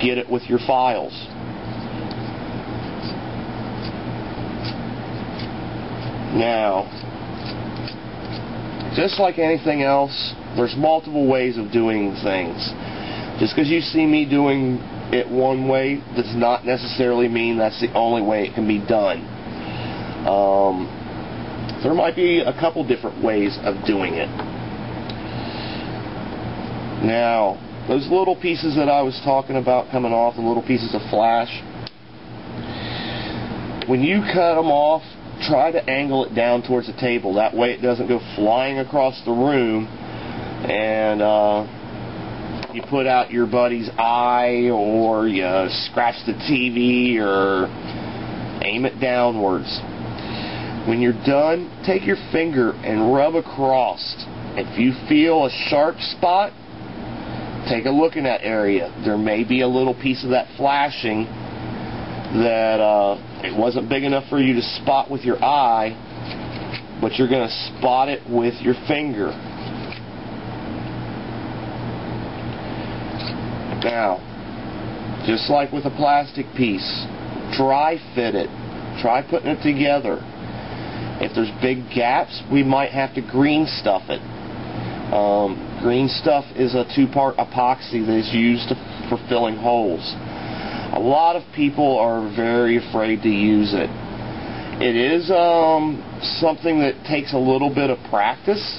get it with your files. Now, just like anything else, there's multiple ways of doing things. Just because you see me doing it one way does not necessarily mean that's the only way it can be done. There might be a couple different ways of doing it. Now, those little pieces that I was talking about coming off, the little pieces of flash, when you cut them off, try to angle it down towards the table. That way it doesn't go flying across the room and you put out your buddy's eye, or you scratch the TV, or aim it downwards. When you're done, take your finger and rub across. If you feel a sharp spot, take a look in that area. There may be a little piece of that flashing that it wasn't big enough for you to spot with your eye, but you're going to spot it with your finger. Now, just like with a plastic piece, dry fit it. Try putting it together. If there's big gaps, we might have to green stuff it. Green stuff is a two-part epoxy that is used for filling holes. A lot of people are very afraid to use it. It is something that takes a little bit of practice.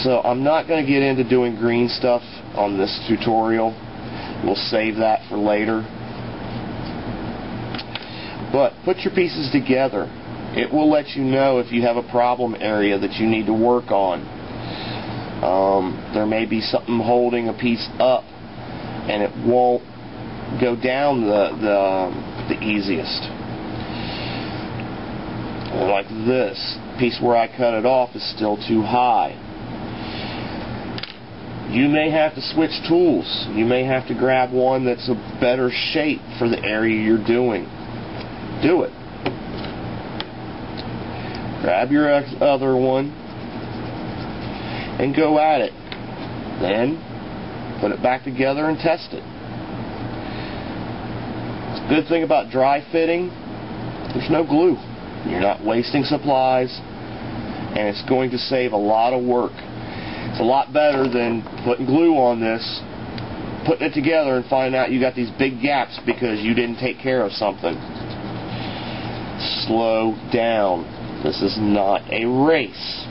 So I'm not going to get into doing green stuff on this tutorial. We'll save that for later. But put your pieces together. It will let you know if you have a problem area that you need to work on. There may be something holding a piece up and it won't go down the easiest. Like this piece where I cut it off is still too high. You may have to switch tools. You may have to grab one that's a better shape for the area you're doing. Do it. Grab your other one and go at it. Then put it back together and test it. The good thing about dry fitting, there's no glue. You're not wasting supplies, and it's going to save a lot of work. It's a lot better than putting glue on this, putting it together and finding out you got these big gaps because you didn't take care of something. Slow down. This is not a race.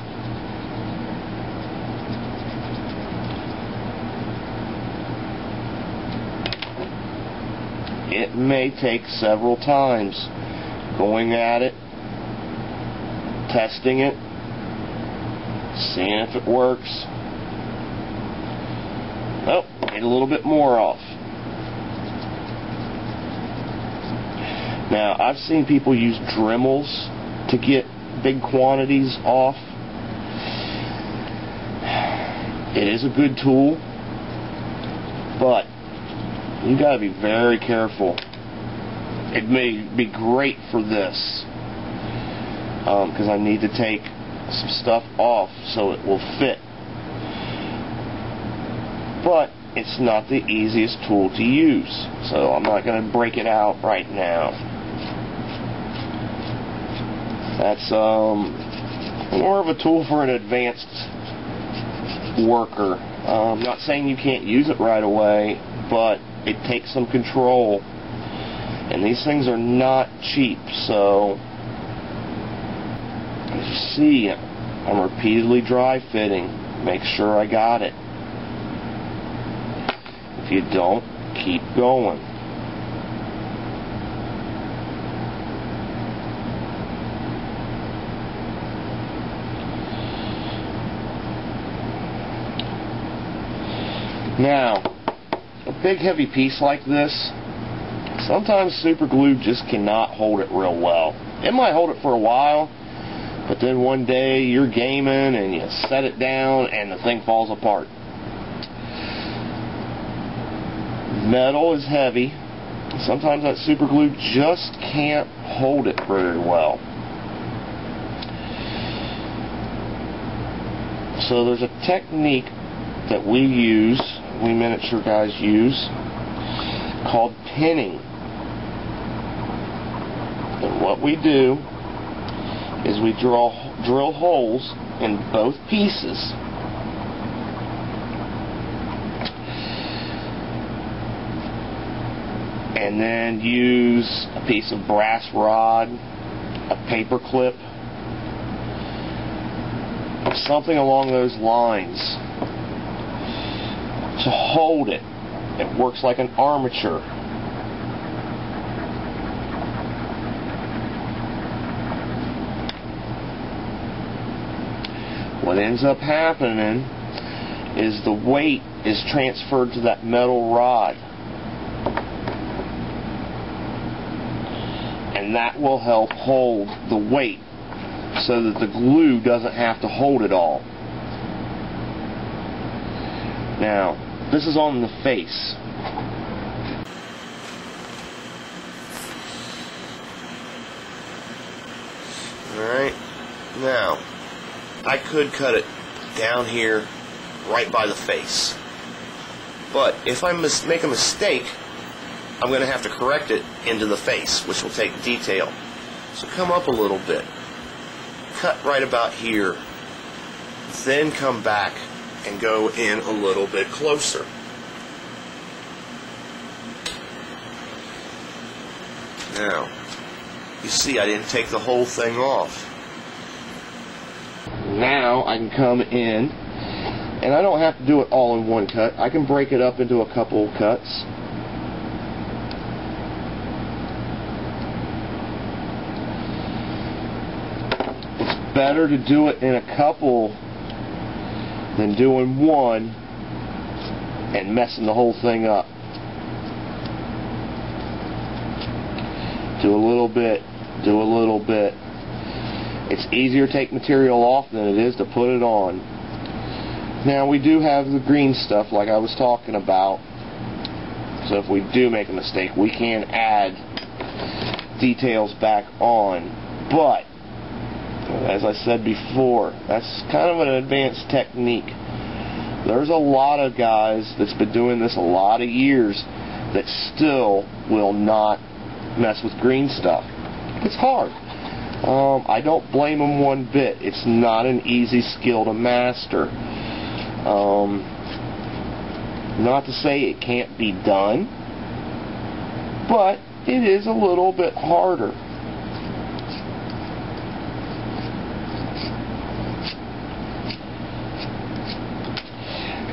It may take several times going at it, testing it, seeing if it works. Oh, need a little bit more off. Now, I've seen people use Dremels to get big quantities off. It is a good tool, but you got to be very careful. It may be great for this because I need to take some stuff off so it will fit. But it's not the easiest tool to use, so I'm not going to break it out right now. That's more of a tool for an advanced worker. I'm not saying you can't use it right away, but it takes some control. And these things are not cheap, so as you see, I'm repeatedly dry fitting. Make sure I got it. If you don't, keep going. Now, a big heavy piece like this, sometimes super glue just cannot hold it real well. It might hold it for a while, but then one day you're gaming and you set it down and the thing falls apart. Metal is heavy. Sometimes that super glue just can't hold it very well. So there's a technique that we use we miniature guys use called pinning. And what we do is we drill holes in both pieces. And then use a piece of brass rod, a paper clip, something along those lines to hold it. It works like an armature. What ends up happening is the weight is transferred to that metal rod. And that will help hold the weight so that the glue doesn't have to hold it all. Now, this is on the face. Alright, now, I could cut it down here right by the face. But if I make a mistake, I'm going to have to correct it into the face, which will take detail. So come up a little bit. Cut right about here. Then come back and go in a little bit closer. Now, you see I didn't take the whole thing off. Now I can come in, and I don't have to do it all in one cut. I can break it up into a couple of cuts. It's better to do it in a couple than doing one and messing the whole thing up. Do a little bit, do a little bit. It's easier to take material off than it is to put it on. Now we do have the green stuff like I was talking about, so if we do make a mistake we can add details back on, but as I said before, that's kind of an advanced technique. There's a lot of guys that's been doing this a lot of years that still will not mess with green stuff. It's hard. I don't blame them one bit. It's not an easy skill to master. Not to say it can't be done, but it is a little bit harder.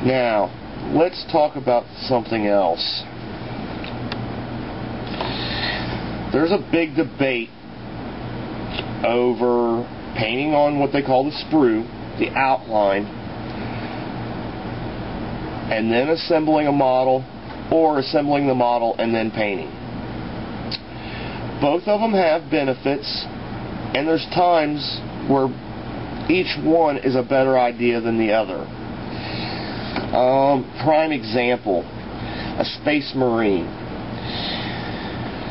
Now, let's talk about something else. There's a big debate over painting on what they call the sprue, the outline, and then assembling a model, or assembling the model and then painting. Both of them have benefits, and there's times where each one is a better idea than the other. Prime example, a Space Marine.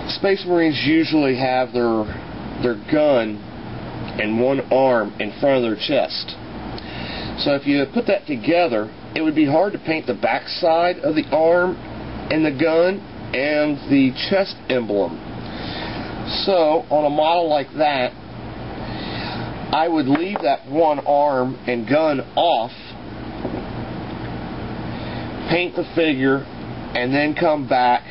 Space Marines usually have their gun and one arm in front of their chest. So if you put that together, it would be hard to paint the back side of the arm and the gun and the chest emblem. So on a model like that, I would leave that one arm and gun off, paint the figure, and then come back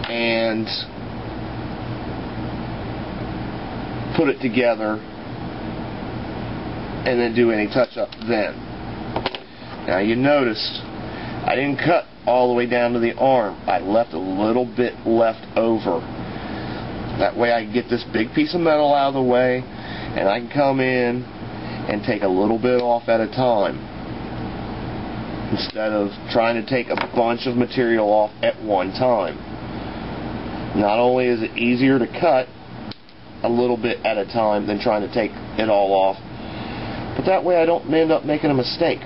and put it together and then do any touch-up then. Now you noticed I didn't cut all the way down to the arm. I left a little bit left over. That way I can get this big piece of metal out of the way, and I can come in and take a little bit off at a time, instead of trying to take a bunch of material off at one time. Not only is it easier to cut a little bit at a time than trying to take it all off, but that way I don't end up making a mistake.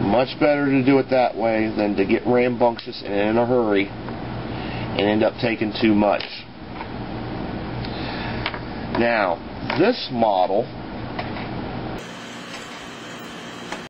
Much better to do it that way than to get rambunctious and in a hurry and end up taking too much. Now, this model